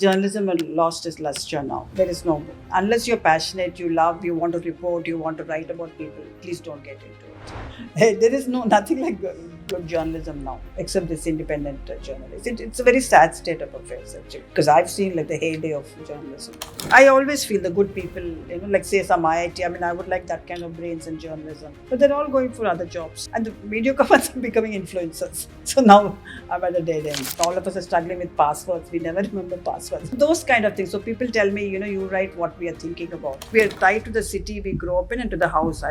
Journalism has lost its luster now. There is no, unless you're passionate, you love, you want to report, you want to write about people, please don't get into it. There is nothing like good journalism now, except this independent journalist. It's a very sad state of affairs actually, because I've seen like the heyday of journalism. I always feel the good people, like say some IIT. I mean, I would like that kind of brains in journalism, but they're all going for other jobs, and the mediocre ones are becoming influencers. So now I'm at a dead end. All of us are struggling with passwords. We never remember passwords. Those kind of things. So people tell me, you write what we are thinking about. We are tied to the city we grow up in and to the house.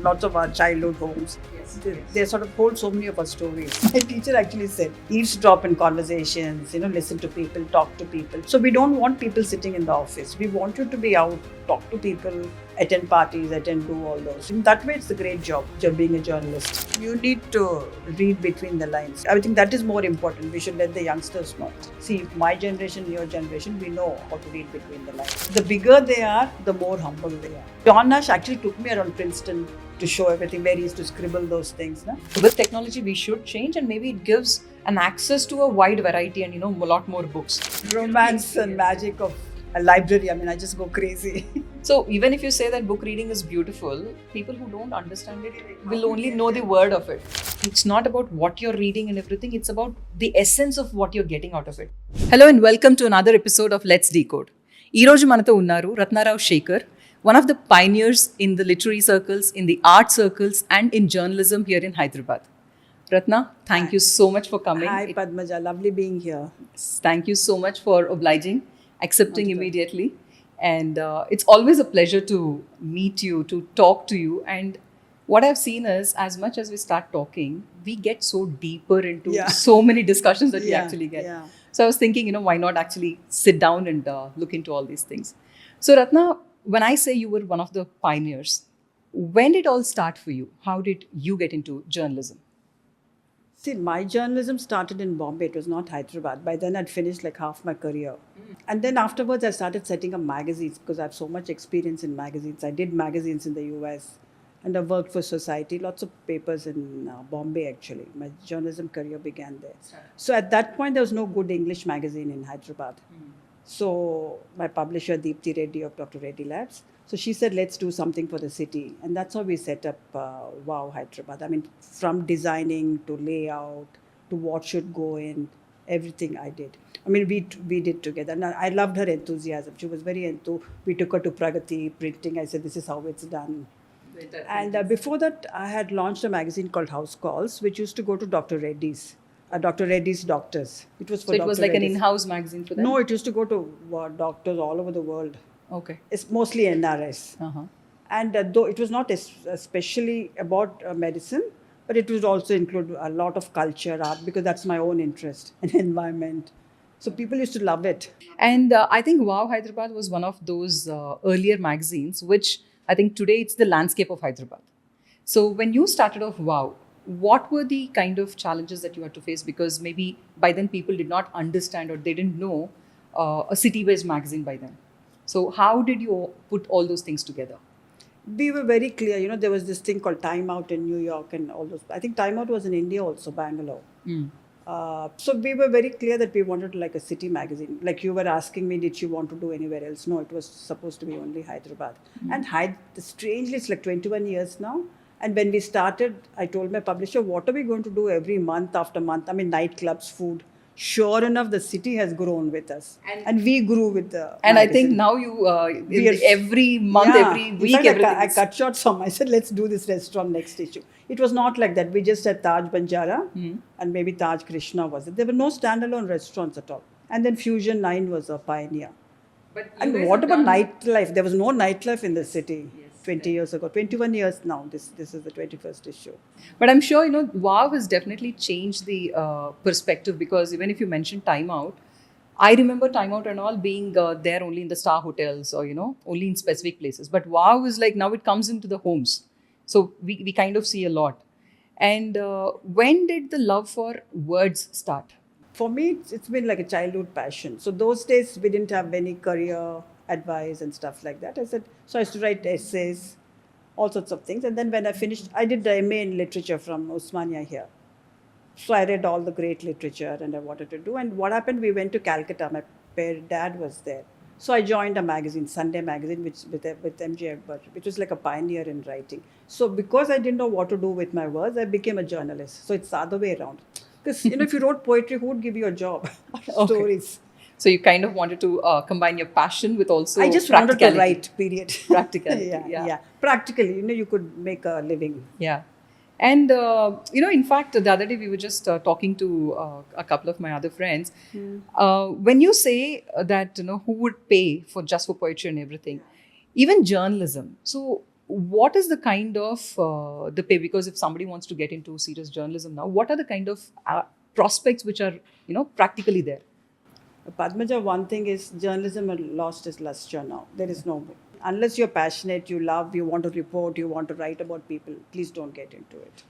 Lots of our childhood homes. Yes. They sort of hold so many of our stories. My teacher actually said, eavesdrop in conversations, listen to people, talk to people. So we don't want people sitting in the office. We want you to be out, talk to people, attend parties, do all those. In that way, it's a great job being a journalist. You need to read between the lines. I think that is more important. We should let the youngsters know. See, my generation, your generation, we know how to read between the lines. The bigger they are, the more humble they are. John Nash actually took me around Princeton to show everything where he used to scribble those things. No? With technology, we should change, and maybe it gives an access to a wide variety and a lot more books. Romance and magic of a library. I mean, I just go crazy. So even if you say that book reading is beautiful, people who don't understand it will only know the word of it. It's not about what you're reading and everything, it's about the essence of what you're getting out of it. Hello and welcome to another episode of Let's Decode. Ee roju manato unnaru Ratnarao Shekhar, one of the pioneers in the literary circles, in the art circles and in journalism here in Hyderabad. Ratna, thank you so much for coming. Hi Padmaja, lovely being here. Thank you so much for obliging, accepting immediately. And it's always a pleasure to meet you, to talk to you. And what I've seen is, as much as we start talking, we get so deeper into so many discussions that we actually get. Yeah. So I was thinking, why not actually sit down and look into all these things. So Ratna, when I say you were one of the pioneers, when did it all start for you? How did you get into journalism? See, my journalism started in Bombay. It was not Hyderabad. By then, I'd finished like half my career. And then afterwards, I started setting up magazines because I have so much experience in magazines. I did magazines in the US and I worked for Society, lots of papers in Bombay actually. My journalism career began there. So at that point, there was no good English magazine in Hyderabad. So my publisher, Deepthi Reddy of Dr. Reddy Labs, so she said, let's do something for the city. And that's how we set up Wow Hyderabad. I mean, from designing to layout to what should go in, everything I did. I mean, we did together. And I loved her enthusiasm. She was very We took her to Pragati printing. I said, this is how it's done. And before that, I had launched a magazine called House Calls, which used to go to Dr. Reddy's. Dr. Reddy's doctors. It was for So it Dr. was like Reddy's. an in-house magazine for them? No, it used to go to doctors all over the world. Okay. It's mostly NRS. Uh-huh. And though it was not especially about medicine, but it would also include a lot of culture, art, because that's my own interest and environment. So people used to love it. And I think Wow Hyderabad was one of those earlier magazines, which I think today it's the landscape of Hyderabad. So when you started off Wow, what were the kind of challenges that you had to face? Because maybe by then people did not understand or they didn't know a city-based magazine by then. So how did you put all those things together? We were very clear. There was this thing called Time Out in New York and all those. I think Time Out was in India also, Bangalore. So we were very clear that we wanted like a city magazine. Like you were asking me, did you want to do anywhere else? No, it was supposed to be only Hyderabad. And strangely, it's like 21 years now. And when we started, I told my publisher, what are we going to do every month after month? I mean, nightclubs, food. Sure enough, the city has grown with us. And we grew with the And magazine. I think now you, every month, every week, in fact, everything. I cut short some. I said, let's do this restaurant next issue. It was not like that. We just had Taj Banjara and maybe Taj Krishna was it. There were no standalone restaurants at all. And then Fusion 9 was a pioneer. And what about nightlife? There was no nightlife in the city 20 years ago. 21 years now. This is the 21st issue. But I'm sure, Wow has definitely changed the perspective, because even if you mention Time Out, I remember Time Out and all being there only in the star hotels or, only in specific places. But Wow is like now it comes into the homes. So we kind of see a lot. And when did the love for words start? For me, it's been like a childhood passion. So those days, we didn't have any career advice and stuff like that. So I used to write essays, all sorts of things. And then when I finished, I did the MA in literature from Osmania here. So I read all the great literature and I wanted to do. And what happened, we went to Calcutta. My dad was there. So I joined a magazine, Sunday magazine, with MJ Akbar, which was like a pioneer in writing. So because I didn't know what to do with my words, I became a journalist. So it's the other way around. Because if you wrote poetry, who would give you a job? Stories. So you kind of wanted to combine your passion with also I just wanted to practicality. write. Period. Practicality. yeah. Practically, you could make a living. Yeah. And, in fact, the other day we were just talking to a couple of my other friends. When you say that, who would pay for just for poetry and everything, even journalism. So what is the kind of the pay? Because if somebody wants to get into serious journalism now, what are the kind of prospects which are, practically there? Padmaja, one thing is journalism has lost its luster now. There is no, unless you're passionate, you love, you want to report, you want to write about people, please don't get into it.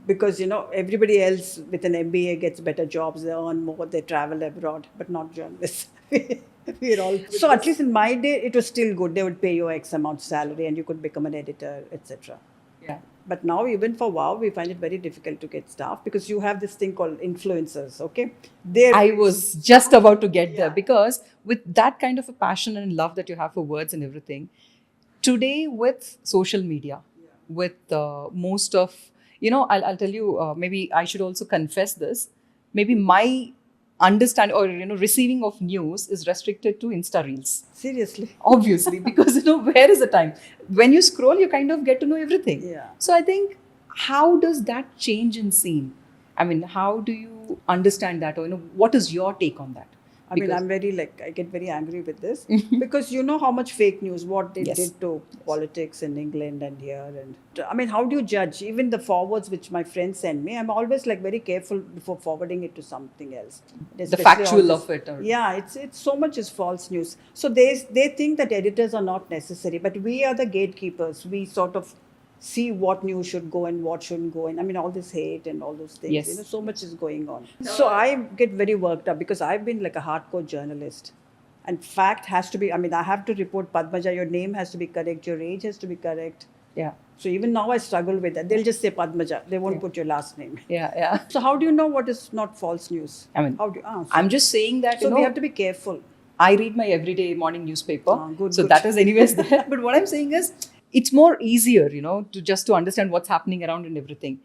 Because, everybody else with an MBA gets better jobs, they earn more, they travel abroad, but not journalists. We're all. So at least in my day, it was still good. They would pay you X amount salary and you could become an editor, etc. Yeah. But now, even for WOW, we find it very difficult to get staff because you have this thing called influencers, okay? I was just about to get there because with that kind of a passion and love that you have for words and everything, today with social media, with most of, I'll tell you, maybe I should also confess this, maybe my understand or receiving of news is restricted to Insta Reels. Seriously. Obviously, because where is the time? When you scroll, you kind of get to know everything. Yeah. So I think, how does that change in scene? I mean, how do you understand that, or what is your take on that? I mean, I'm very I get very angry with this because you know how much fake news, what they did to politics in England and here. And I mean, how do you judge? Even the forwards which my friends send me, I'm always very careful before forwarding it to something else. The factual of it. Yeah, it's so much is false news. So they think that editors are not necessary, but we are the gatekeepers. We sort of see what news should go and what shouldn't go in. I mean, all this hate and all those things, yes. So much is going on. So I get very worked up because I've been like a hardcore journalist. And fact has to be, I mean, I have to report, Padmaja, your name has to be correct, your age has to be correct. Yeah. So even now I struggle with that. They'll just say Padmaja. They won't put your last name. Yeah. So how do you know what is not false news? I mean, how do you, I'm just saying that, so we have to be careful. I read my everyday morning newspaper. Good. That is anyways there. But what I'm saying is, it's more easier, to understand what's happening around and everything.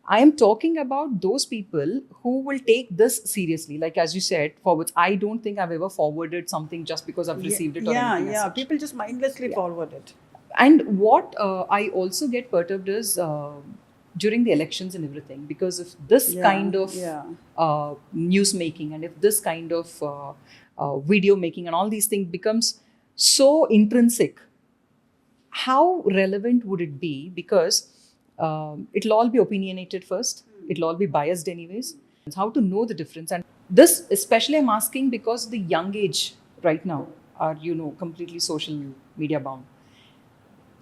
I am talking about those people who will take this seriously. Like, as you said, forwards. I don't think I've ever forwarded something just because I've received it or anything. Yeah. People just mindlessly forward it. And what I also get perturbed is during the elections and everything, because if this kind of news making and if this kind of video making and all these things becomes so intrinsic, how relevant would it be? Because it'll all be opinionated first. It'll all be biased anyways. It's how to know the difference. And this especially I'm asking because the young age right now are, completely social media bound.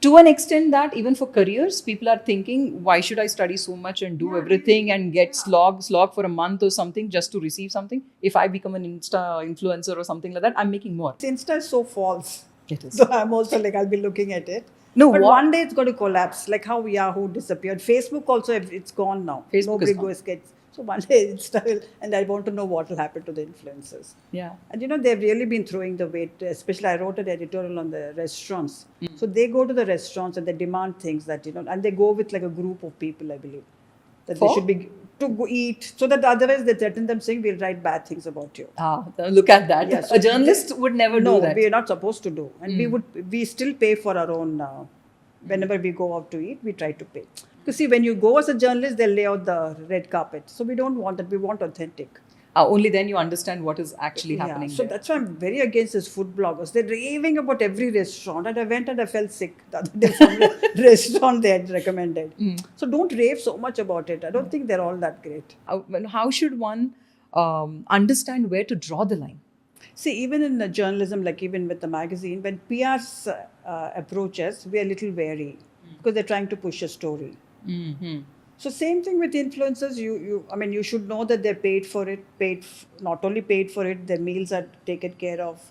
To an extent that even for careers, people are thinking, why should I study so much and do everything and get slog for a month or something just to receive something? If I become an Insta influencer or something like that, I'm making more. Insta is so false. It is. So I'm also I'll be looking at it. No, but one day it's going to collapse. Like how Yahoo disappeared. Facebook also, it's gone now. Facebook Nobody is gone. goes gets. So one day Insta will, and I want to know what will happen to the influencers. Yeah. And they've really been throwing the weight. Especially I wrote an editorial on the restaurants. So they go to the restaurants and they demand things that, and they go with a group of people, I believe. That they should be to go eat, so that otherwise they threaten them saying we'll write bad things about you. Look at that. Yeah, so a journalist would never do that. No, we are not supposed to do. And we still pay for our own, whenever we go out to eat, we try to pay. Because see, when you go as a journalist, they'll lay out the red carpet. So we don't want that, we want authentic. Only then you understand what is actually happening. So that's why I'm very against these food bloggers. They're raving about every restaurant. And I went and I felt sick the other day from the restaurant they had recommended. So don't rave so much about it. I don't think they're all that great. How should one understand where to draw the line? See, even in the journalism, even with the magazine, when PRs approach us, we are a little wary because they're trying to push a story. Mm-hmm. So same thing with influencers. You should know that they're paid for it. Not only paid for it, their meals are taken care of.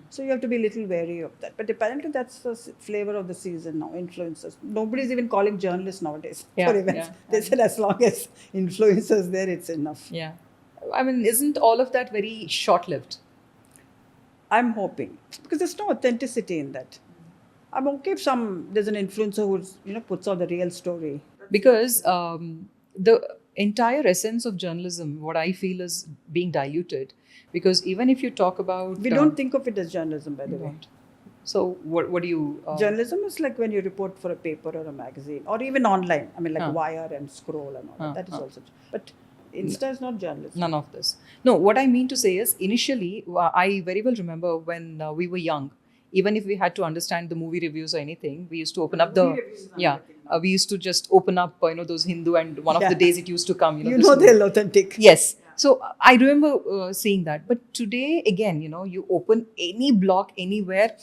So you have to be a little wary of that. But apparently that's the flavor of the season now. Influencers. Nobody's even calling journalists nowadays for events. They said as long as influencers there, it's enough. Yeah. I mean, isn't all of that very short-lived? I'm hoping because there's no authenticity in that. I'm okay if there's an influencer who's puts out the real story. Because the entire essence of journalism, what I feel, is being diluted. Because even if you talk about We don't think of it as journalism, by the way. don't. So what do you Journalism is like when you report for a paper or a magazine or even online. I mean, like Huh. Wire and Scroll and all that. That is also. But Insta is not journalism. none of this? No, what I mean to say is, initially, I very well remember when we were young. Even if we had to understand the movie reviews or anything, we used to open up the movie reviews is yeah. another thing We used to just open up, those Hindu, and one of the Yeah. days it used to come. You this know movie. they're authentic. Yes. So I remember seeing that. But today, again, you open any blog anywhere,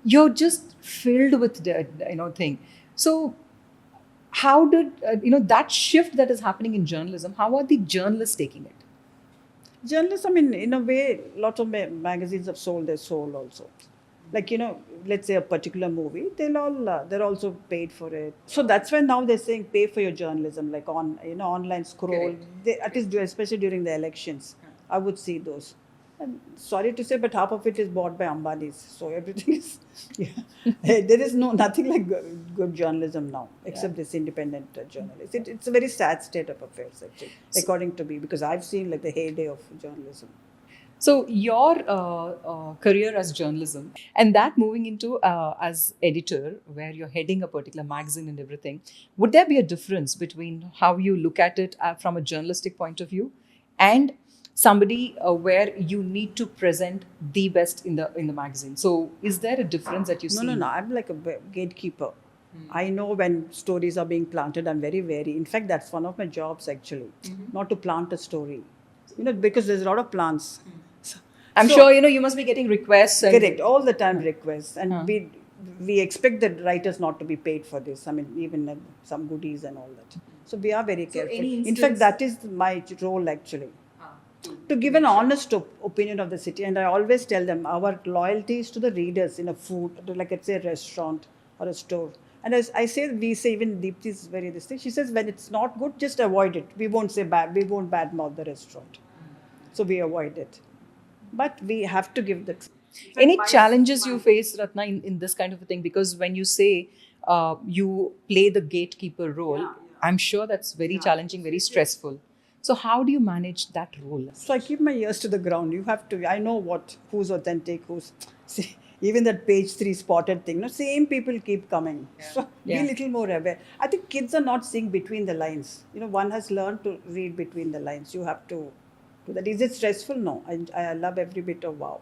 you're just filled with the thing. So how did that shift that is happening in journalism? How are the journalists taking it? Journalists, I mean, in a way, lots of magazines have sold their soul also. Like, let's say a particular movie, they're also paid for it. So that's why now they're saying pay for your journalism, like on, online Scroll. Correct. They, at least, especially during the elections, I would see those. And sorry to say, but half of it is bought by Ambani's. So everything is, there is nothing like good journalism now, except this independent journalists. It's a very sad state of affairs, actually, according to me, because I've seen like the heyday of journalism. So your career as journalism, and that moving into as editor, where you're heading a particular magazine and everything, would there be a difference between how you look at it from a journalistic point of view, and somebody where you need to present the best in the magazine? So is there a difference that you see? No. I'm like a gatekeeper. I know when stories are being planted. I'm very wary. In fact, that's one of my jobs actually, not to plant a story. Because there's a lot of plants. I'm sure you must be getting requests. And Correct, all the time requests, and we expect the writers not to be paid for this. I mean, even some goodies and all that. So we are very careful. In fact, that is my role actually. To give an honest opinion of the city. And I always tell them our loyalty is to the readers in a food, like let's say a restaurant or a store. And as I say, we say, even Deepti is very this thing. She says, when it's not good, just avoid it. We won't say bad. We won't badmouth the restaurant. So we avoid it. But we have to give the truth. Any challenges you face, Ratna, in this kind of a thing? Because when you say you play the gatekeeper role, I'm sure that's very challenging, very stressful. So how do you manage that role? So I keep my ears to the ground. You have to. I know who's authentic, see, even that page 3 spotted thing. Same people keep coming. So be a little more aware. I think kids are not seeing between the lines. One has learned to read between the lines. You have to do that. Is it stressful? No. I love every bit of wow.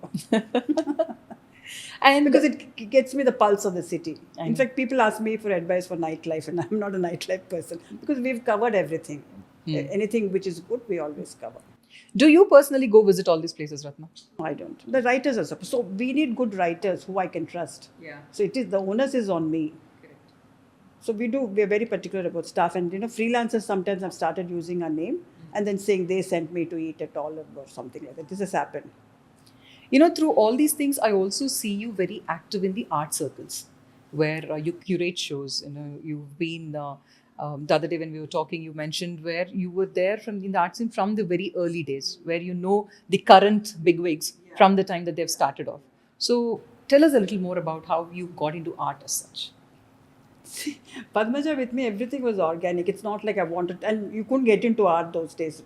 And because it gets me the pulse of the city. In fact, people ask me for advice for nightlife, and I'm not a nightlife person because we've covered everything. Anything which is good, we always cover. Do you personally go visit all these places, Ratna? I don't. The writers are supposed. So we need good writers who I can trust. Yeah. So it is the onus is on me. Correct. So we are very particular about staff, and freelancers sometimes have started using our name and then saying they sent me to eat at all or something like that. This has happened. Through all these things, I also see you very active in the art circles, where you curate shows. You've been the other day when we were talking, you mentioned where you were there in the art scene from the very early days, where the current bigwigs from the time that they've started off. So tell us a little more about how you got into art as such. See, Padmaja, with me, everything was organic. It's not like I wanted, and you couldn't get into art those days.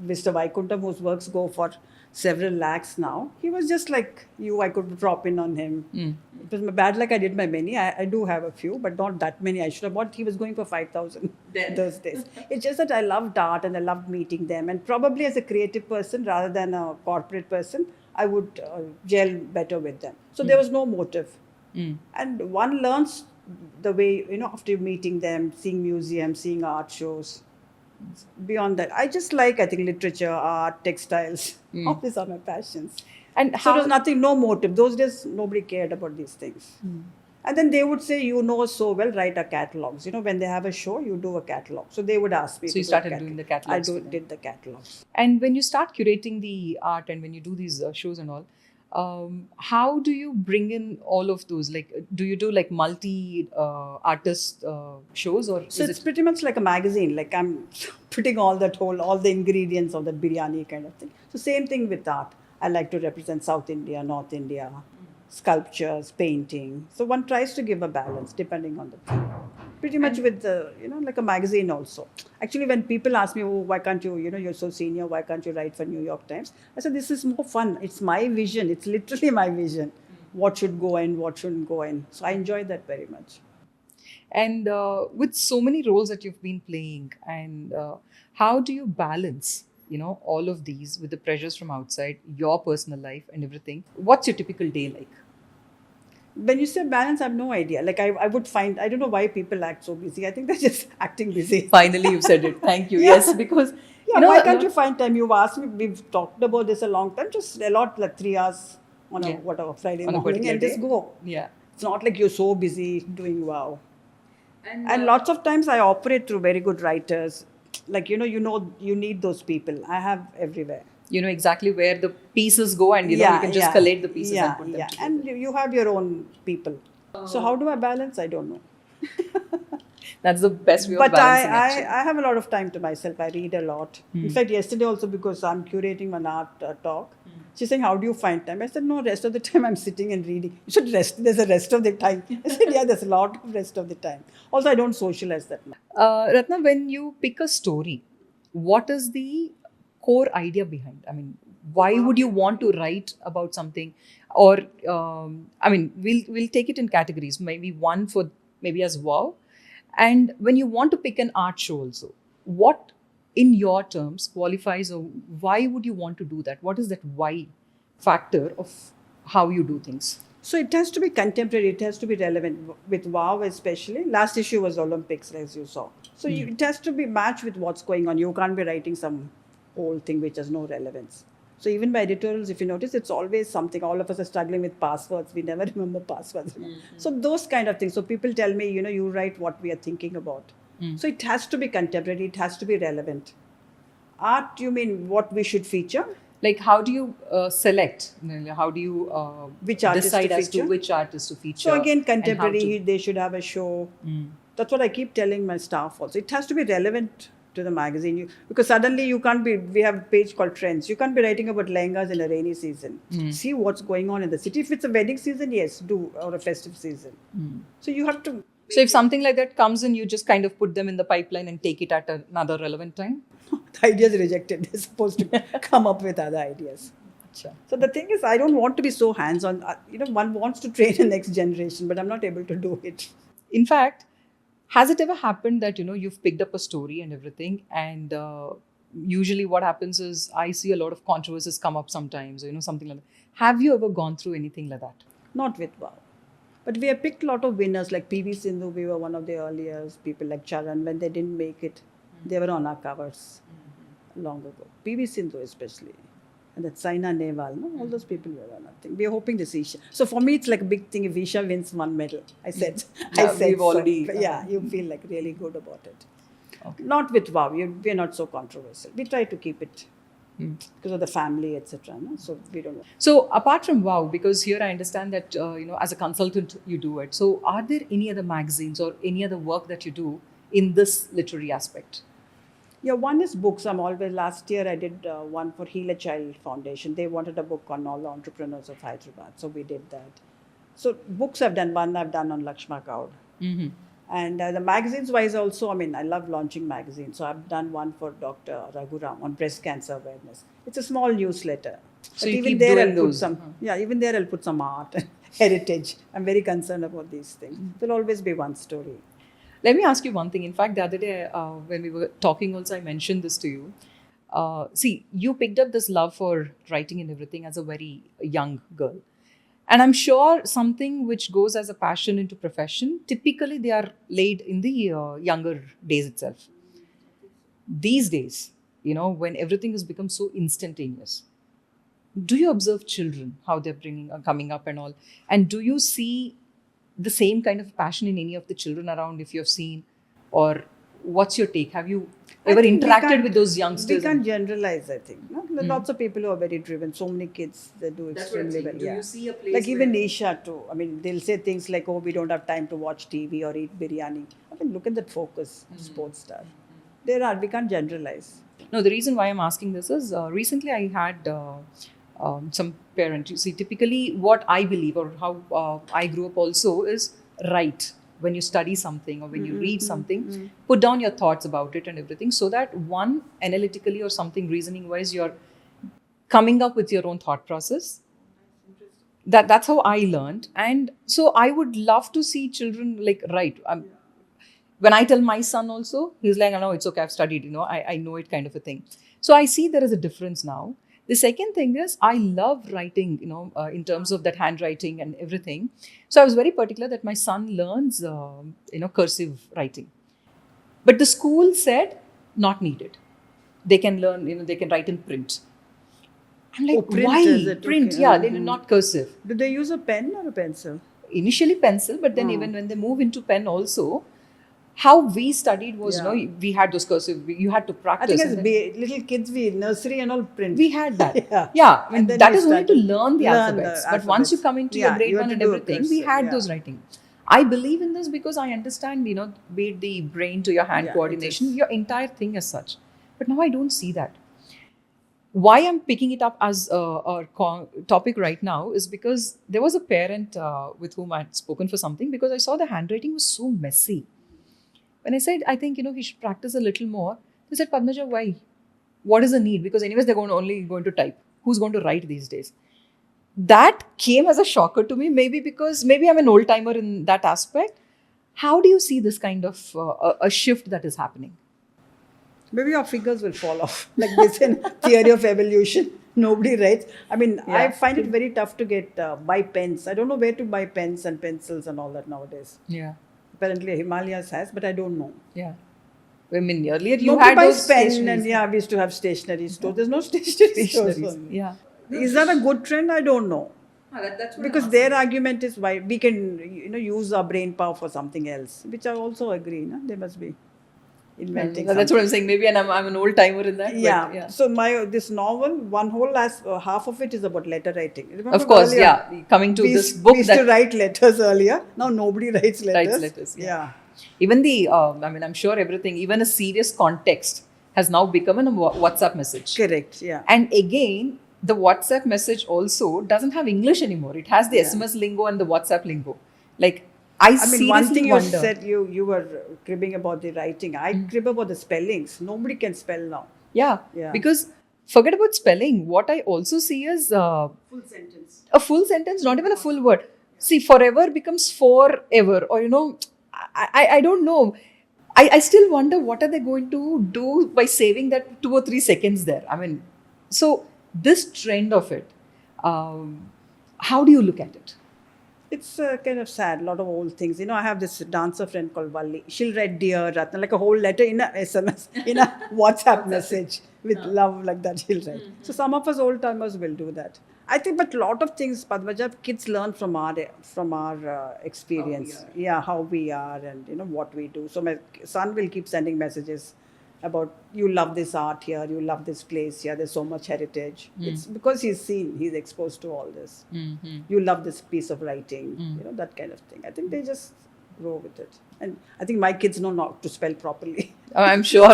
Mr. Vaikuntham, whose works go for several lakhs now, he was just like you. I could drop in on him. It was my bad luck. I did my many. I do have a few, but not that many. I should have bought. He was going for 5,000 those days. It's just that I loved art and I loved meeting them. And probably as a creative person rather than a corporate person, I would gel better with them. So there was no motive. And one learns the way, after meeting them, seeing museums, seeing art shows. Beyond that, I think literature, art, textiles, all these are my passions. And So there was nothing, no motive. Those days, nobody cared about these things. And then they would say, so well, write our catalogs. When they have a show, you do a catalog. So they would ask me. So you started doing the catalogs. Did the catalogs. And when you start curating the art and when you do these shows and all, how do you bring in all of those? Like, do you do like multi artist shows, or So it's pretty much like a magazine. Like I'm putting all the ingredients of that biryani kind of thing. So same thing with art. I like to represent South India, North India, sculptures, painting. So one tries to give a balance depending on the theme. Pretty much with the, like a magazine also. Actually, when people ask me, oh, why can't you, you're so senior, why can't you write for New York Times? I said, this is more fun. It's my vision. It's literally my vision. What should go in, what shouldn't go in. So I enjoy that very much. And with so many roles that you've been playing, and how do you balance, all of these with the pressures from outside, your personal life and everything? What's your typical day like? When you say balance, I have no idea. Like I would find, I don't know why people act so busy. I think they're just acting busy. Finally, you've said it. Thank you. Yeah. Yes, because why can't you find time? You've asked me, we've talked about this a long time, just a lot, like 3 hours on a Friday on morning and just go. Yeah. It's not like you're so busy doing wow. And lots of times I operate through very good writers. Like, you need those people. I have everywhere. You know exactly where the pieces go, and you can just collate the pieces and put them together. And you have your own people. So how do I balance? I don't know. That's the best way of But balancing I have a lot of time to myself. I read a lot. In fact, yesterday also, because I'm curating an art talk, she's saying, how do you find time? I said, no, rest of the time I'm sitting and reading. You should rest. There's a rest of the time. I said, yeah, there's a lot of rest of the time. Also, I don't socialize that much. Ratna, when you pick a story, what is the core idea behind? I mean, why would you want to write about something? Or, we'll take it in categories. Maybe one for maybe as wow. And when you want to pick an art show also, what in your terms qualifies, or why would you want to do that? What is that why factor of how you do things? So it has to be contemporary, it has to be relevant. With WOW especially, last issue was Olympics, as you saw. So it has to be matched with what's going on. You can't be writing some old thing which has no relevance. So even by editorials, if you notice, it's always something. All of us are struggling with passwords. We never remember passwords. So those kind of things. So people tell me, you write what we are thinking about. So it has to be contemporary. It has to be relevant. Art, you mean what we should feature? Like, how do you select? How do you which artist decide to as to feature? which artist to feature? So again, contemporary, they should have a show. That's what I keep telling my staff also. It has to be relevant to the magazine. Because suddenly we have a page called Trends. You can't be writing about lehengas in a rainy season. See what's going on in the city. If it's a wedding season, yes, do, or a festive season. So you have to... So if something like that comes in, you just kind of put them in the pipeline and take it at another relevant time? The idea is rejected. They're supposed to come up with other ideas. So the thing is, I don't want to be so hands-on. One wants to train the next generation, but I'm not able to do it. In fact, has it ever happened that, you've picked up a story and everything, and usually what happens is I see a lot of controversies come up sometimes, something like that. Have you ever gone through anything like that? Not with WOW. But we have picked a lot of winners, like PV Sindhu. We were one of the earliest. People like Charan, when they didn't make it, they were on our covers long ago. PV Sindhu especially. And that Saina Nehwal, all those people were on our thing. We are hoping to see Isha. So for me, it's like a big thing if Isha wins one medal. I said we've already... you feel like really good about it. Okay. Not with WOW. We're not so controversial. We try to keep it because of the family, etc. So we don't know. So apart from WOW, because here I understand that, as a consultant, you do it. So are there any other magazines or any other work that you do in this literary aspect? Yeah, one is books. Last year I did one for Heal a Child Foundation. They wanted a book on all the entrepreneurs of Hyderabad. So we did that. So books I've done. One I've done on Lakshma Kaur. And the magazines wise also, I love launching magazines. So I've done one for Dr. Raghuram on breast cancer awareness. It's a small newsletter. So but you even keep there doing I'll those. put some, even there I'll put some art and heritage. I'm very concerned about these things. There'll always be one story. Let me ask you one thing. In fact, the other day when we were talking also, I mentioned this to you. See, you picked up this love for writing and everything as a very young girl. And I'm sure something which goes as a passion into profession, typically they are laid in the younger days itself. These days, when everything has become so instantaneous, do you observe children, how they're coming up and all? And do you see the same kind of passion in any of the children around, if you've seen? Or what's your take? Have you ever interacted with those youngsters? We can't generalize, I think. Lots of people who are very driven. So many kids, they do extremely well. Do you see a place like even Isha too. They'll say things like, oh, we don't have time to watch TV or eat biryani. Look at that focus, sports star. We can't generalize. No, the reason why I'm asking this is recently I had some parent. You see, typically what I believe or how I grew up also is write when you study something or when you read something, put down your thoughts about it and everything, so that one, analytically or something reasoning wise, you're coming up with your own thought process. That's how I learned. And so I would love to see children like write. When I tell my son also, he's like, no, it's okay, I've studied, I know it, kind of a thing. So I see there is a difference now. The second thing is I love writing, in terms of that handwriting and everything. So I was very particular that my son learns, cursive writing. But the school said, not needed. They can learn, they can write in print. I'm like, print, why? is it? Print, Okay. yeah, they're not cursive. Do they use a pen or a pencil? Initially pencil, but then even when they move into pen also, how we studied was, Yeah. we had those cursive, you had to I practice. think and as then little kids, we nursery and all print. we had that. Yeah. I mean, And then that we is only to started- learn the learn alphabets. the But once you alphabets. come into Yeah, your grade you have 1 to and do a everything, we cursive, had yeah. those writing. I believe in this because I understand, be it the brain to your hand Yeah, it coordination, is. your entire thing as such. But now I don't see that. Why I'm picking it up as a topic right now is because there was a parent with whom I had spoken for something, because I saw the handwriting was so messy. When I said, I think, he should practice a little more, they said, Padmaja, why? What is the need? Because anyways, they're only going to type. Who's going to write these days? That came as a shocker to me, maybe I'm an old timer in that aspect. How do you see this kind of a shift that is happening? Maybe our fingers will fall off. Like this in theory of evolution. Nobody writes. I mean, I Yeah. find it very tough to buy pens. I don't know where to buy pens and pencils and all that nowadays. Yeah. Apparently Himalayas has, but I don't know. Yeah. I mean, earlier you Nobody had buys those pen, stationaries. and yeah, we used to have stationery stores. There's no stationery stores. Stationaries. Yeah. Is that a good trend? I don't know. That's Because their argument is why we can use our brain power for something else, which I also agree. No? They must be inventing. That's what I'm saying. Maybe I'm an old timer in that. Yeah. But yeah. So this novel, one whole half of it is about letter writing. Remember Of course, earlier, yeah. Coming to we this used- book we used that to write letters earlier. Now nobody writes letters. letters, yeah. Yeah. even the, I'm sure everything, even a serious context has now become a WhatsApp message. Correct. Yeah. And again, the WhatsApp message also doesn't have English anymore. It has the Yeah. SMS lingo and the WhatsApp lingo. Like, I I mean, seriously one thing you wonder. said, you were cribbing about the writing. I crib about the spellings. Nobody can spell now. Yeah, Yeah. because forget about spelling. What I also see is Full sentence. a full sentence, not even a full word. See, forever becomes forever, or I don't know. I still wonder what are they going to do by saving that 2 or 3 seconds there. I mean, so this trend of it, how do you look at it? It's kind of sad, a lot of old things. I have this dancer friend called Valli. She'll write Dear Ratna, like a whole letter in a SMS, in a WhatsApp message with love like that she'll write. So some of us old timers will do that. I think, but a lot of things, Padmaja, kids learn from our experience. How we are and what we do. So my son will keep sending messages about, you love this art here, you love this place here, there's so much heritage. It's because he's exposed to all this. You love this piece of writing, that kind of thing. I think they just grow with it. And I think my kids know not to spell properly. I'm sure.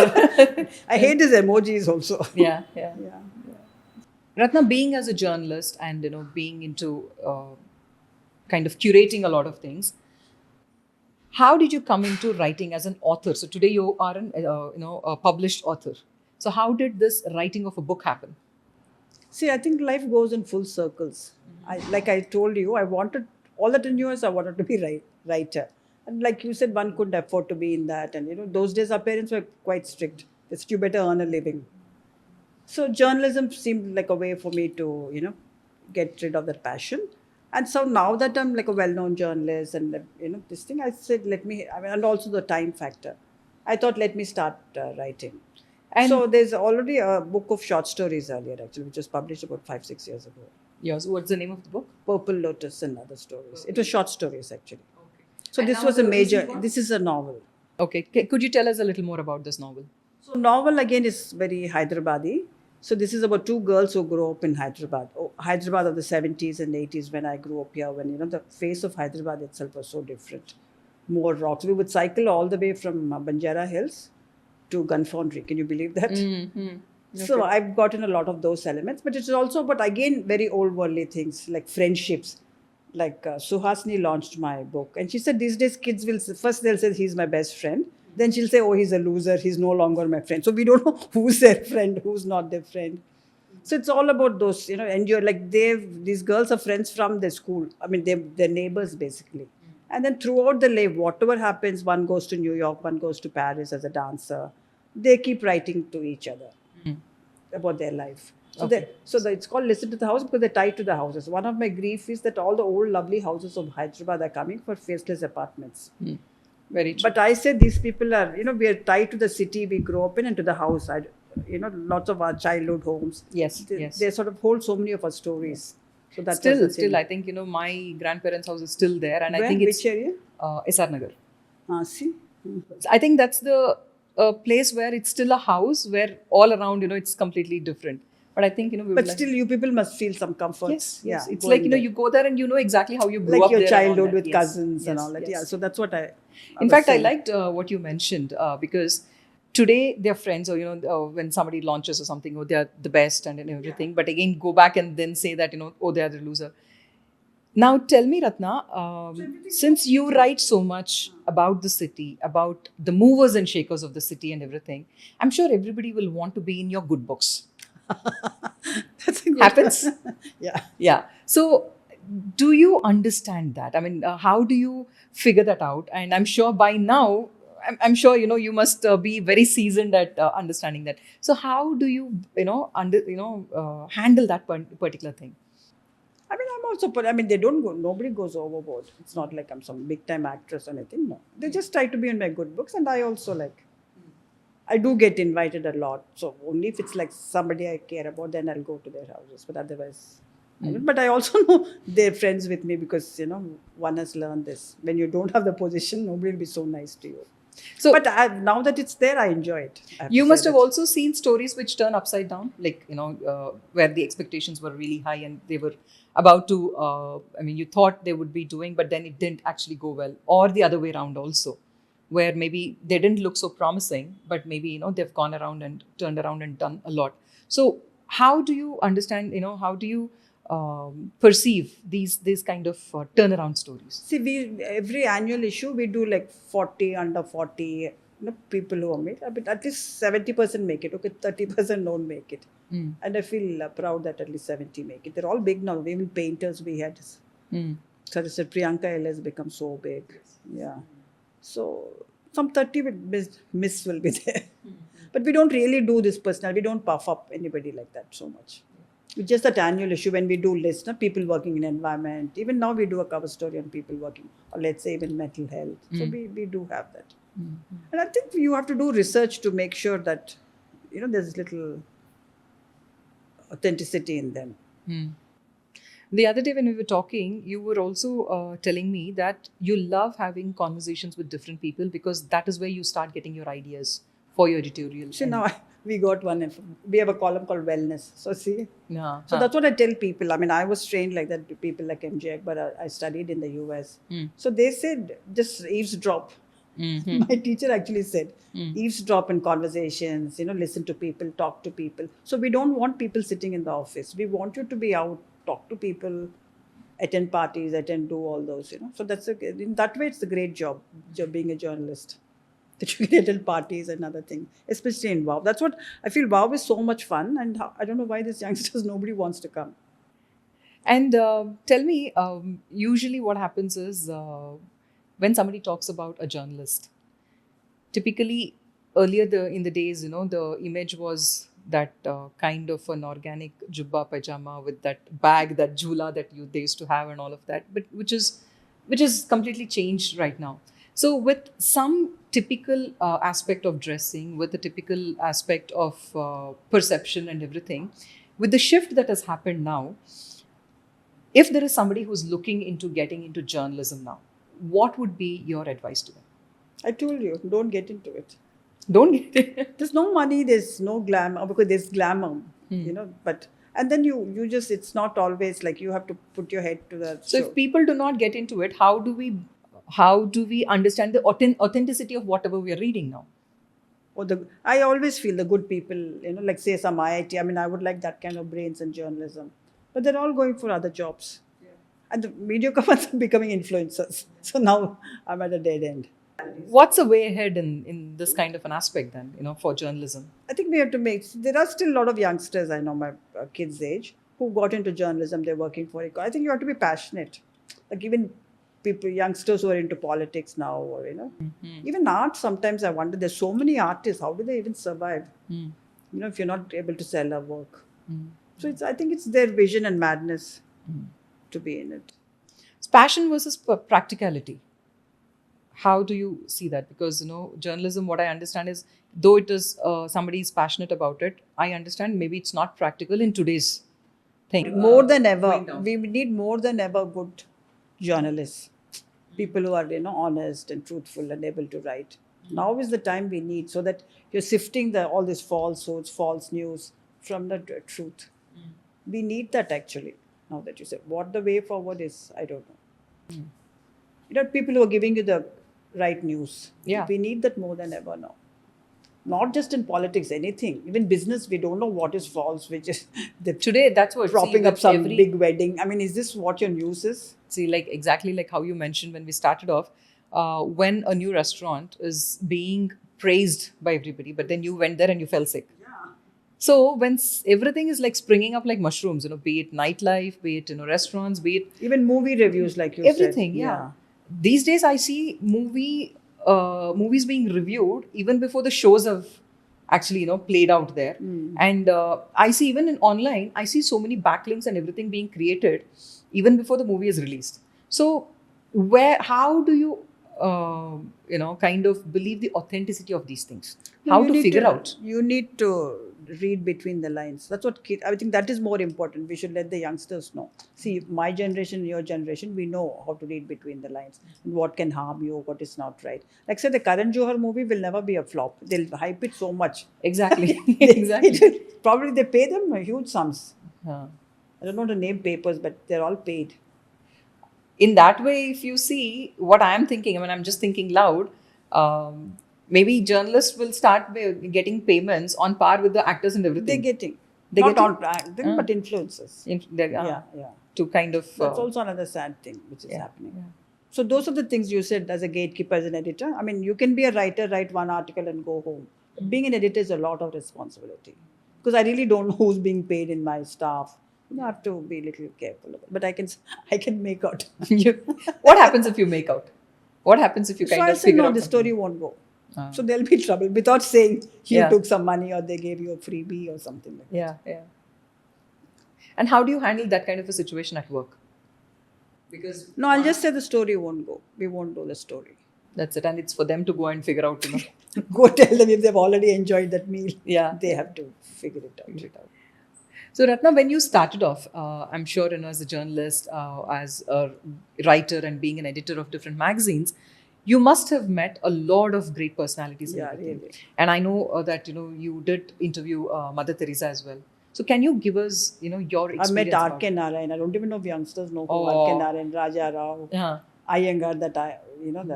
I hate his emojis also. Yeah. Yeah. Ratna, being as a journalist and being into kind of curating a lot of things, how did you come into writing as an author? So today you are a published author. So how did this writing of a book happen? See, I think life goes in full circles. Like I told you, I wanted all that I knew is I wanted to be writer. And like you said, one couldn't afford to be in that. And those days our parents were quite strict. They said, you better earn a living. So journalism seemed like a way for me to, get rid of that passion. And so now that I'm like a well-known journalist and, this thing, I said, and also the time factor. I thought, let me start writing. And So there's already a book of short stories earlier, actually, which was published about 5-6 years ago. yours, what's the name of the book? Purple Lotus and other stories. It was short stories, actually. Okay. So And this now was a the major, recent one? this is a novel. Okay. Could you tell us a little more about this novel? So novel again is very Hyderabadi. So this is about two girls who grew up in Hyderabad. Hyderabad of the 70s and 80s when I grew up here, when the face of Hyderabad itself was so different. More rocks. We would cycle all the way from Banjara Hills to Gun Foundry. Can you believe that? So Okay. I've gotten a lot of those elements, but it's also, but again, very old worldly things like friendships. Like Suhasini launched my book, and she said these days kids will first they'll say he's my best friend, then she'll say, oh, he's a loser, he's no longer my friend. So we don't know who's their friend, who's not their friend. So it's all about those, and you're like these girls are friends from the school. I mean, they're neighbors basically. And then throughout the life, whatever happens, one goes to New York, one goes to Paris as a dancer. They keep writing to each other about their life. So Okay. it's called Listen to the House because they're tied to the houses. One of my grief is that all the old lovely houses of Hyderabad are coming for faceless apartments. Very true. But I said these people are, we are tied to the city we grew up in and to the house. Lots of our childhood homes. Yes, They, yes. they sort of hold so many of our stories. So that's Still, I think my grandparents' house is still there, and I think it's which area? SR Nagar. See? I think that's the place where it's still a house where all around, it's completely different. But I think, we would But like- still, you people must feel some comfort. yes, yes. Yeah, It's going like, there. you go there and you know exactly how you grew like up your there and all childhood that. with Yes, cousins and yes, all that. yes. Yeah, so that's what I In was fact, I saying. liked what you mentioned because today they're friends, or when somebody launches or something, oh, they're the best and everything. But again, go back and then say that oh, they're the loser. Now tell me, Ratna, since you write so much about the city, about the movers and shakers of the city and everything, I'm sure everybody will want to be in your good books. That's a good Happens? Yeah. Yeah. So, do you understand that? I mean, how do you figure that out? And I'm sure by now, I'm sure you must be very seasoned at understanding that. So, how do you handle that particular thing? I mean, I'm also, I mean, they don't go, nobody goes overboard. It's not like I'm some big time actress or anything. No. They just try to be in my good books. And I also I do get invited a lot. So only if it's like somebody I care about, then I'll go to their houses. But otherwise, I don't. But I also know they're friends with me because, one has learned this. When you don't have the position, nobody will be so nice to you. So, But now that it's there, I enjoy it. I have you to must say have that. also seen stories which turn upside down, like where the expectations were really high and they were about to. You thought they would be doing, but then it didn't actually go well, or the other way around also, where maybe they didn't look so promising, but maybe they've gone around and turned around and done a lot. So how do you understand? How do you perceive these kind of turnaround stories? See, every annual issue we do like 40 under 40 people who are made. But at least 70% make it. Okay, 30% don't make it. And I feel proud that at least 70 make it. They're all big now. Even painters we had. So I said Priyanka L has become so big. Yeah. So some 30 miss will be there. But we don't really do this personal. We don't puff up anybody like that so much. It's just that annual issue when we do lists, people working in environment. Even now we do a cover story on people working, or let's say even mental health. So we do have that. And I think you have to do research to make sure that, there's little authenticity in them. The other day when we were talking, you were also telling me that you love having conversations with different people because that is where you start getting your ideas for your editorial. See, now we got one. We have a column called Wellness. So see, Yeah. so that's what I tell people. I mean, I was trained like that to people like MJ Akbar. I studied in the US. So they said just eavesdrop. My teacher actually said eavesdrop in conversations. Listen to people, talk to people. So we don't want people sitting in the office. We want you to be out, talk to people, attend parties, do all those. So in that way, it's a great job being a journalist. That you can attend parties and other things, especially in WOW. That's what I feel. WOW is so much fun, and I don't know why these youngsters nobody wants to come. And tell me, usually what happens is when somebody talks about a journalist, typically earlier in the days, the image was that kind of an organic jubba pajama with that bag, that jhula that they used to have and all of that, but which is completely changed right now. So with some typical aspect of dressing, with the typical aspect of perception and everything, with the shift that has happened now, if there is somebody who's looking into getting into journalism now, what would be your advice to them? I told you, don't get into it. Don't get it. There's no money, there's no glamour, because there's glamour, but and then you just, it's not always like you have to put your head to the So if people do not get into it, how do we understand the authenticity of whatever we are reading now? I always feel the good people, like say some IIT. I mean, I would like that kind of brains in journalism, but they're all going for other jobs, and the mediocre ones are becoming influencers. So now I'm at a dead end. What's the way ahead in this kind of an aspect then, for journalism? I think we have to make. There are still a lot of youngsters I know, my kids' age, who got into journalism. They're working for it. I think you have to be passionate. Like even people, youngsters who are into politics now, or even art. Sometimes I wonder. There's so many artists. How do they even survive? If you're not able to sell a work. So I think it's their vision and madness to be in it. It's passion versus practicality. How do you see that? Because journalism, what I understand is, though it is somebody is passionate about it, I understand maybe it's not practical in today's thing. More than ever, going down. we need more than ever good journalists, people who are honest and truthful and able to write. Now is the time we need, so that you're sifting all these falsehoods, false news from the truth. We need that actually. Now that you said, what the way forward is, I don't know. People who are giving you the right news. Yeah. We need that more than ever now. Not just in politics, anything. Even business, we don't know what is false, which is Today, that's what propping see, up with some every- big wedding. I mean, is this what your news is? See, like exactly like how you mentioned when we started off, when a new restaurant is being praised by everybody, but then you went there and you fell sick. So when everything is like springing up like mushrooms, be it nightlife, be it restaurants, be it Even movie reviews, like you everything, said. yeah. These days, I see movies being reviewed even before the shows have actually played out there, and I see even in online, I see so many backlinks and everything being created even before the movie is released. So how do you kind of believe the authenticity of these things? How to figure out? You need to read between the lines. That's what I think that is more important. We should let the youngsters know. See, my generation, your generation, we know how to read between the lines and what can harm you, what is not right. Like say, the Karan Johar movie will never be a flop. They'll hype it so much. Exactly. Exactly. Probably they pay them huge sums. Huh. I don't know to name papers, but they're all paid. In that way, if you see what I am thinking, I mean, I'm just thinking loud. Maybe journalists will start getting payments on par with the actors and everything. They're getting. They Not getting? on acting, but influencers. Yeah. To kind of. That's also another sad thing which is happening. Yeah. So those are the things you said as a gatekeeper, as an editor. I mean, you can be a writer, write one article and go home. But being an editor is a lot of responsibility. Because I really don't know who's being paid in my staff. You have to be a little careful. But I can make out. What happens if you make out? What happens if you So kind I of said, figure no, out the something? story won't go. So there'll be trouble without saying you Yeah. took some money or they gave you a freebie or something like that. Yeah. And how do you handle that kind of a situation at work? Because No, I'll just say the story won't go. We won't do the story. that's it, and it's for them to go and figure out. Go tell them if they've already enjoyed that meal. Yeah. They have to figure it out. Figure it out. So Ratna, when you started off, I'm sure as a journalist, as a writer, and being an editor of different magazines, you must have met a lot of great personalities. And Yeah, everything. really. And I know that you did interview Mother Teresa as well. So can you give us your experience? I met about- R.K. Narayan. I don't even know if youngsters know who Oh. R.K. Narayan, Raja Rao, Yeah. Iyengar, that.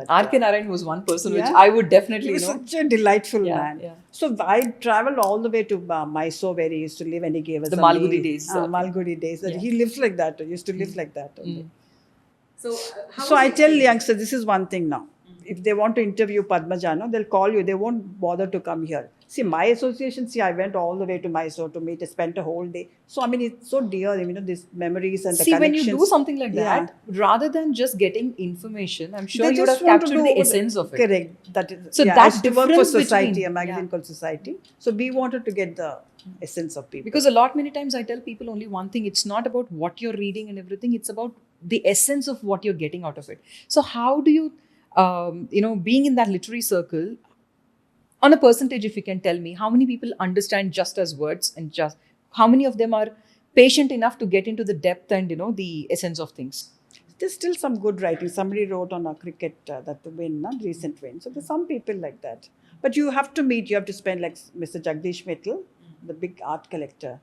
R.K. Narayan was one person which Yeah. I would He definitely was such a delightful Yeah, man. yeah. So I traveled all the way to Mysore where he used to live and he gave us The a Malgudi meal. days. Malgudi days. Yeah. He lives like that. He used to live like that. only. So So I tell youngsters, this is one thing now. If they want to interview Padmajano, they'll call you. They won't bother to come here. See, my association, I went all the way to Mysore to meet. I spent a whole day. So, I mean, it's so dear, these memories and the See, when connections. you do something like Yeah. that, rather than just getting information, I'm sure They you would just have want to captured do the over essence of it. Correct. That is, So yeah, that I used to work for difference Society, between- a magazine yeah. called Society. So we wanted to get the essence of people. Because many times I tell people only one thing: it's not about what you're reading and everything; it's about the essence of what you're getting out of it. So how do you, being in that literary circle, on a percentage, if you can tell me, how many people understand just as words, and just how many of them are patient enough to get into the depth and the essence of things? There's still some good writing. Somebody wrote on a cricket that win, recent win. So there's some people like that. But you have to meet, you have to spend like Mr. Jagdish Mittal, the big art collector.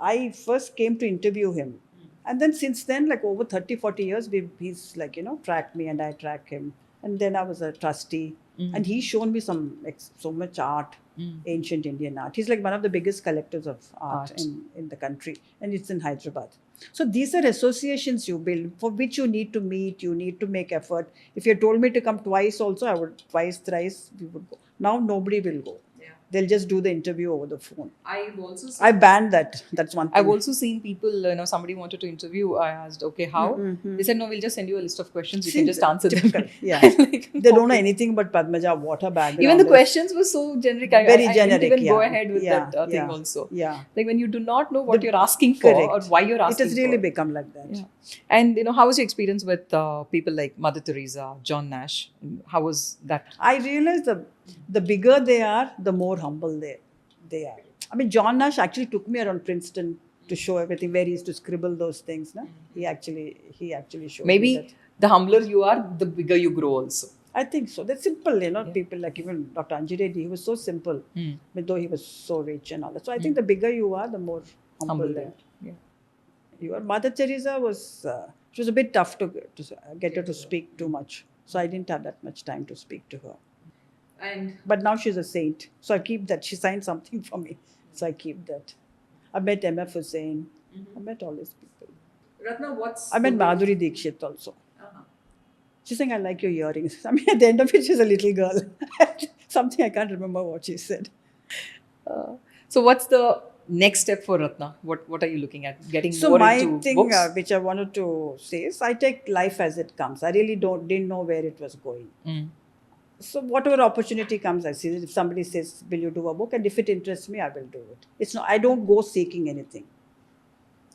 I first came to interview him. And then since then, like over 30, 40 years, he's like, tracked me and I track him. And then I was a trustee. And he's shown me so much art. ancient Indian art. He's like one of the biggest collectors of art. Art. In the country, and it's in Hyderabad. So these are associations you build for which you need to meet, you need to make effort. If you told me to come twice also, I would twice, thrice, we would go. Now nobody will go. Yeah. They'll just do the interview over the phone. I've also seen, I banned that. That's one thing. I've also seen people, somebody wanted to interview. I asked, okay, how? They said, no, we'll just send you a list of questions. You See, can just answer typical. them. Yeah. Like, They don't know anything but Padmaja, what her background even the is. questions were so generic. Very I generic, didn't even go yeah. ahead with Yeah, that thing yeah. also. Yeah. Like when you do not know what you're asking for Correct. or why you're asking It has really for. become like that. Yeah. And how was your experience with people like Mother Teresa, John Nash? How was that? I realized the bigger they are, the more humble they are. I mean, John Nash actually took me around Princeton to show everything where he used to scribble those things. No? He actually showed me Maybe that. the humbler you are, the bigger you grow also. I think so. That's simple, people like even Dr. Anji Reddy, he was so simple, but though he was so rich and all that. So I think the bigger you are, the more humble Humble you are. Yeah. You are. Mother Teresa was, she was a bit tough to get her to speak too much. So I didn't have that much time to speak to her. And But now she's a saint. So I keep that. She signed something for me. So I keep that. I met M.F. Hussain. I met all these people. Ratna, what's I met Madhuri Dixit also. She's saying, I like your earrings. I mean, at the end of it, she's a little girl. Something I can't remember what she said. So what's the next step for Ratna? What are you looking at? Getting So more my into thing, books? which I wanted to say is, I take life as it comes. I really didn't know where it was going. So whatever opportunity comes, I see it. If somebody says, will you do a book? And if it interests me, I will do it. It's not, I don't go seeking anything.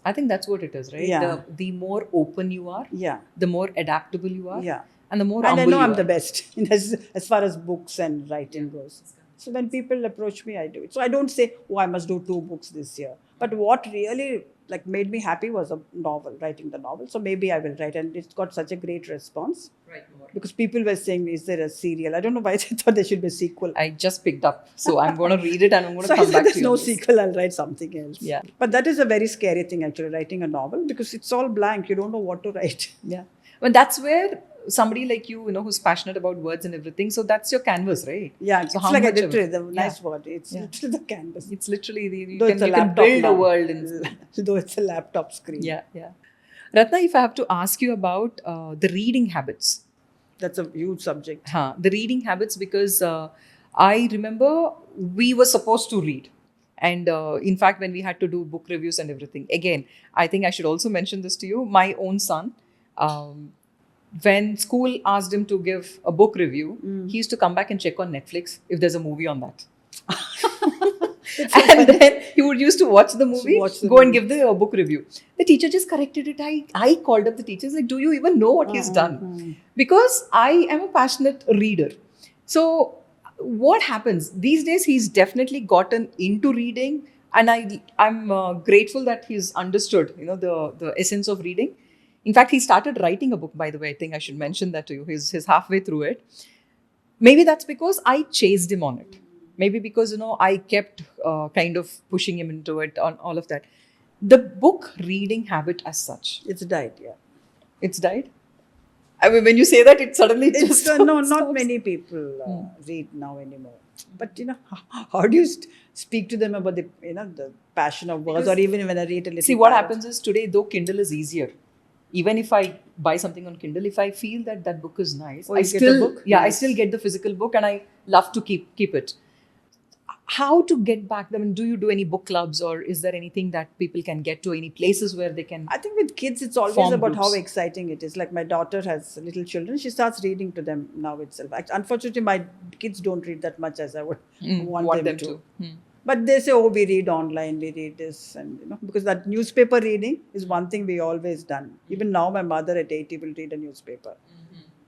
I think that's what it is, right? Yeah. The more open you are, Yeah. the more adaptable you are, Yeah. and the more And I humble know you I'm are. the best as far as books and writing goes. So when people approach me, I do it. So I don't say, oh, I must do 2 books this year. But what really made me happy was a novel, writing the novel. So maybe I will write. And it's got such a great response. Right, more. Because people were saying, is there a serial? I don't know why they thought there should be a sequel. I just picked up, so I'm going to read it and I'm going to So I come said, back there's to you. no on this. sequel, I'll write something else. Yeah. But that is a very scary thing, actually, writing a novel, because it's all blank. You don't know what to write. Yeah. But that's where somebody like you, who's passionate about words and everything, so that's your canvas, right? Yeah, So it's how like a much of literary, it? the nice word. It's Yeah. literally the canvas. It's literally, you Though can, it's a you can laptop build now. a world. In, Though it's a laptop screen. yeah. Ratna, if I have to ask you about the reading habits. That's a huge subject. The reading habits, because I remember we were supposed to read. And in fact, when we had to do book reviews and everything, again, I think I should also mention this to you. My own son, when school asked him to give a book review, he used to come back and check on Netflix if there's a movie on that. And then he would used to watch the movie, go and give the book review. The teacher just corrected it. I called up the teachers, like, do you even know what he's done? Because I am a passionate reader. So what happens? These days, he's definitely gotten into reading. And I'm grateful that he's understood, the essence of reading. In fact, he started writing a book, by the way. I think I should mention that to you. He's halfway through it. Maybe that's because I chased him on it. Maybe because, I kept kind of pushing him into it, on all of that. The book reading habit as such. It's died, yeah. It's died? I mean, when you say that, it suddenly just No, not stops. many people read now anymore. But, how do you speak to them about the passion of words, Because- or even when I read a little See, what paragraph? happens is today, though Kindle is easier, even if I buy something on Kindle, if I feel that book is nice, Oh, I you get still the book? I Nice. still get the physical book, and I love to keep it. How to get back? I mean, do you do any book clubs, or is there anything that people can get to? Any places where they can? I think with kids, it's always Form about how groups. exciting it is. Like my daughter has little children. She starts reading to them now itself. Unfortunately, my kids don't read that much as I would want them to. But they say, oh, we read online, we read this. And, because that newspaper reading is one thing we always done. Even now, my mother at 80 will read a newspaper.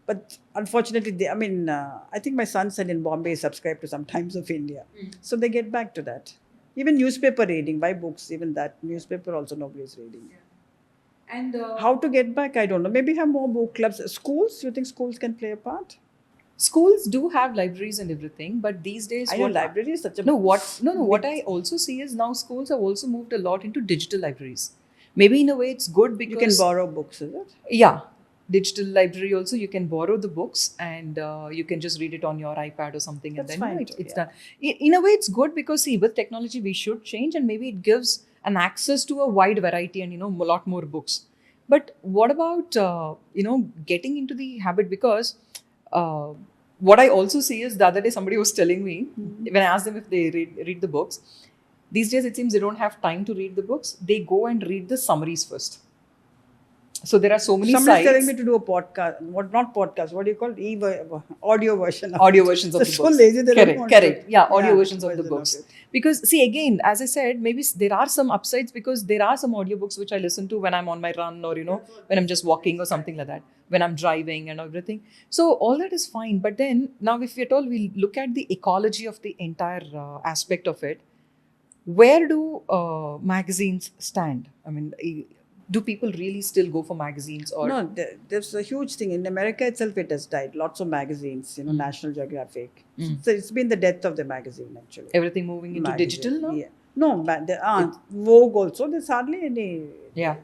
But unfortunately, I think my son said in Bombay is subscribed to some Times of India. So they get back to that. Even newspaper reading, buy books, even that newspaper also nobody is reading. And How to get back, I don't know. Maybe have more book clubs. Schools, you think schools can play a part? schools do have libraries and everything, but these days, I know library is such a... What I also see is now schools have also moved a lot into digital libraries. Maybe in a way it's good because You can borrow books, is it? Yeah. digital library also, you can borrow the books and you can just read it on your iPad or something. That's and then fine it's too, done. In a way, it's good because see, with technology, we should change and maybe it gives an access to a wide variety and, a lot more books. But what about, getting into the habit? Because what I also see is the other day somebody was telling me, when I asked them if they read the books, these days it seems they don't have time to read the books. They go and read the summaries first. So there are so many Somebody's sites. telling me to do a podcast. Not podcast. What do you call it? Audio version. Audio versions of They're the so books. lazy. They don't want to Correct. do it. Yeah, audio versions of the version books. of it. Because see, again, as I said, maybe there are some upsides because there are some audiobooks which I listen to when I'm on my run or when I'm just walking or something like that, when I'm driving and everything. So all that is fine. But then now, if at all we look at the ecology of the entire aspect of it, where do magazines stand? I mean, do people really still go for magazines or No, there's a huge thing. In America itself, it has died. Lots of magazines, National Geographic. So it's been the death of the magazine, actually. everything moving into Magazine, digital now? Yeah. No, there aren't. Vogue also, there's hardly any,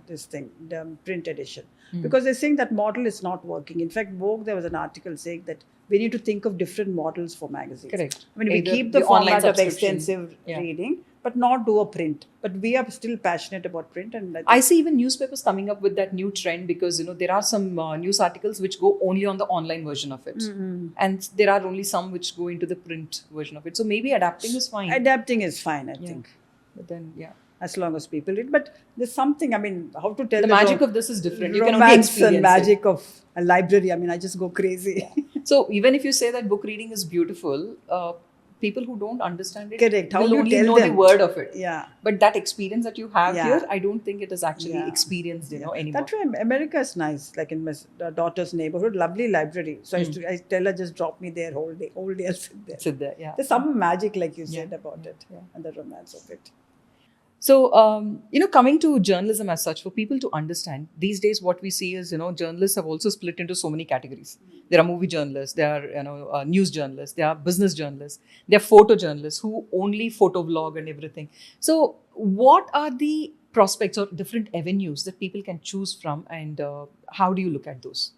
this thing, the print edition. Because they're saying that model is not working. In fact, Vogue, there was an article saying that we need to think of different models for magazines. Correct. I mean, we Either keep the online format of subscription. extensive reading, but not do a print. But we are still passionate about print. And I see even newspapers coming up with that new trend because there are some news articles which go only on the online version of it, and there are only some which go into the print version of it. So maybe adapting is fine. Adapting is fine, I think. But then, as long as people read. But there's something, I mean, how to tell the magic of this is different. You can only romance experience and magic of a library. I mean, I just go crazy. So even if you say that book reading is beautiful, people who don't understand it Correct. How will do you only tell know them? the word of it. Yeah. But that experience that you have Yeah. here, I don't think it is actually Yeah. experienced, anymore. That's why America is nice. Like in my daughter's neighborhood, lovely library. So I tell her, just drop me there whole day. Whole day I'll sit there. Sit there, yeah. There's some magic, like you said, about it. And the romance of it. So, coming to journalism as such, for people to understand, these days what we see is, journalists have also split into so many categories. There are movie journalists, there are, news journalists, there are business journalists, there are photojournalists who only photo vlog and everything. So, what are the prospects or different avenues that people can choose from, and how do you look at those?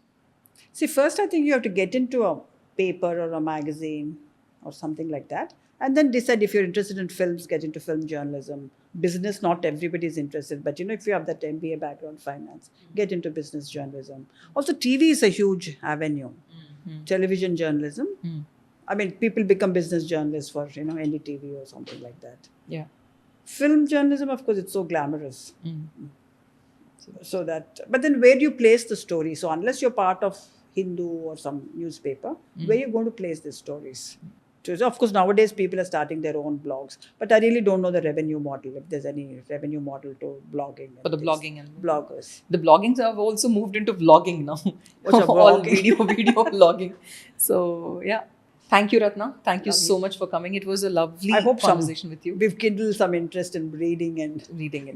See, first I think you have to get into a paper or a magazine or something like that. And then decide if you're interested in films, get into film journalism. Business, not everybody is interested. But, if you have that MBA background, finance, get into business journalism. Also, TV is a huge avenue. Television journalism. I mean, people become business journalists for, NDTV or something like that. Yeah. Film journalism, of course, it's so glamorous. So that, but then where do you place the story? So unless you're part of Hindu or some newspaper, where are you going to place these stories? So of course, nowadays people are starting their own blogs, but I really don't know the revenue model, if there's any revenue model to blogging. For the blogging and bloggers. The bloggings have also moved into vlogging now. What's a All vlog? video vlogging. So, yeah. Thank you, Ratna. Thank you so much for coming. It was a lovely conversation with you. We've kindled some interest in reading and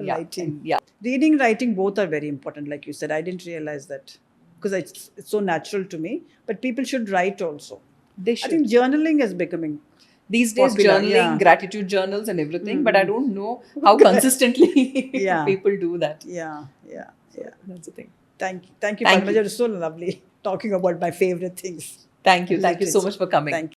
writing. Yeah. Reading, writing, both are very important. Like you said, I didn't realize that because it's so natural to me. But people should write also. They should. I think journaling is becoming these days popular, journaling, gratitude journals and everything, but I don't know how consistently people do that. Yeah. That's the thing. Thank you, Padmaja. It was so lovely talking about my favorite things. Thank you so much for coming. Thank you.